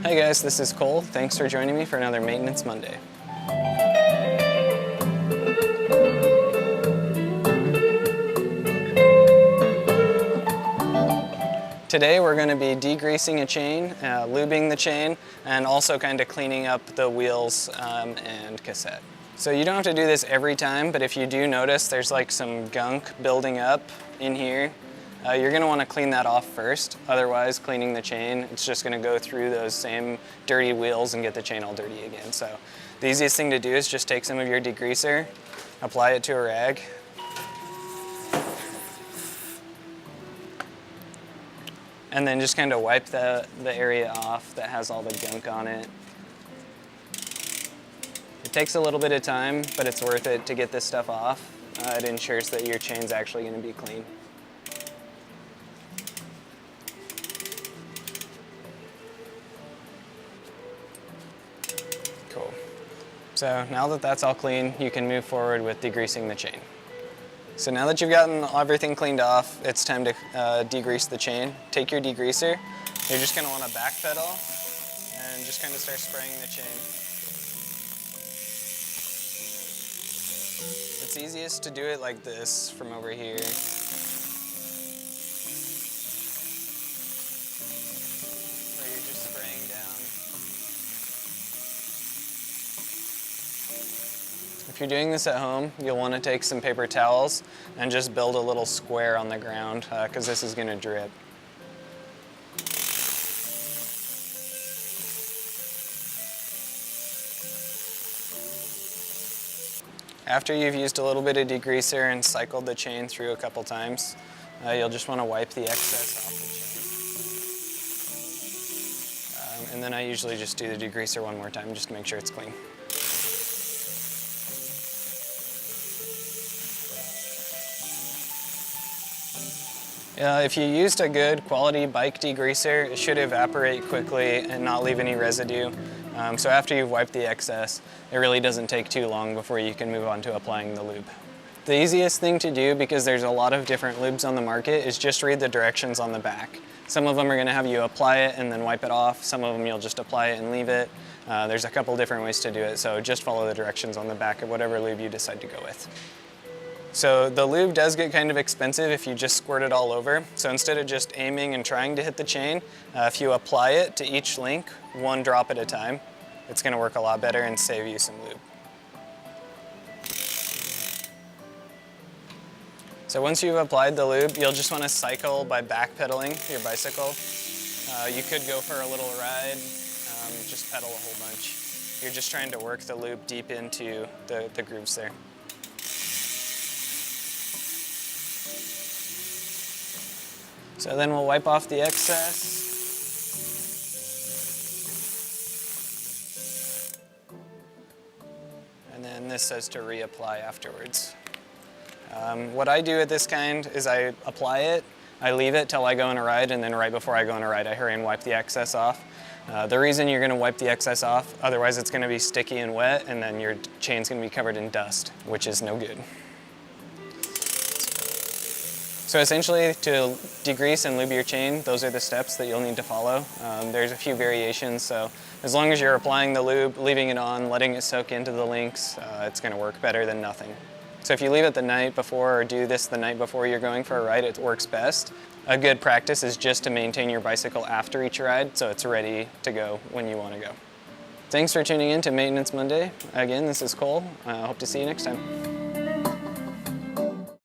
Hey guys, this is Cole. Thanks for joining me for another Maintenance Monday. Today we're going to be degreasing a chain, lubing the chain, and also kind of cleaning up the wheels and cassette. So you don't have to do this every time, but if you do notice there's like some gunk building up in here, you're going to want to clean that off first. Otherwise, cleaning the chain, it's just going to go through those same dirty wheels and get the chain all dirty again. So the easiest thing to do is just take some of your degreaser, apply it to a rag, and then just kind of wipe the area off that has all the gunk on it. It takes a little bit of time, but it's worth it to get this stuff off. It ensures that your chain's actually going to be clean. Cool. So now that that's all clean, you can move forward with degreasing the chain. So now that you've gotten everything cleaned off, it's time to degrease the chain. Take your degreaser. You're just going to want to backpedal and just kind of start spraying the chain. It's easiest to do it like this from over here. Where you're just spraying down. If you're doing this at home, you'll want to take some paper towels and just build a little square on the ground because this is going to drip. After you've used a little bit of degreaser and cycled the chain through a couple times, you'll just want to wipe the excess off the chain. And then I usually just do the degreaser one more time just to make sure it's clean. If you used a good quality bike degreaser, it should evaporate quickly and not leave any residue. So after you've wiped the excess, it really doesn't take too long before you can move on to applying the lube. The easiest thing to do, because there's a lot of different lubes on the market, is just read the directions on the back. Some of them are going to have you apply it and then wipe it off. Some of them you'll just apply it and leave it. There's a couple different ways to do it, so just follow the directions on the back of whatever lube you decide to go with. So the lube does get kind of expensive if you just squirt it all over. So instead of just aiming and trying to hit the chain, if you apply it to each link, one drop at a time, it's going to work a lot better and save you some lube. So once you've applied the lube, you'll just want to cycle by backpedaling your bicycle. You could go for a little ride, just pedal a whole bunch. You're just trying to work the lube deep into the grooves there. So then we'll wipe off the excess. And then this says to reapply afterwards. What I do at this kind is I apply it, I leave it till I go on a ride, and then right before I go on a ride I hurry and wipe the excess off. The reason you're going to wipe the excess off, otherwise it's going to be sticky and wet, and then your chain's going to be covered in dust, which is no good. So essentially, to degrease and lube your chain, those are the steps that you'll need to follow. There's a few variations, so as long as you're applying the lube, leaving it on, letting it soak into the links, it's going to work better than nothing. So if you leave it the night before or do this the night before you're going for a ride, it works best. A good practice is just to maintain your bicycle after each ride so it's ready to go when you want to go. Thanks for tuning in to Maintenance Monday. Again, this is Cole. I hope to see you next time.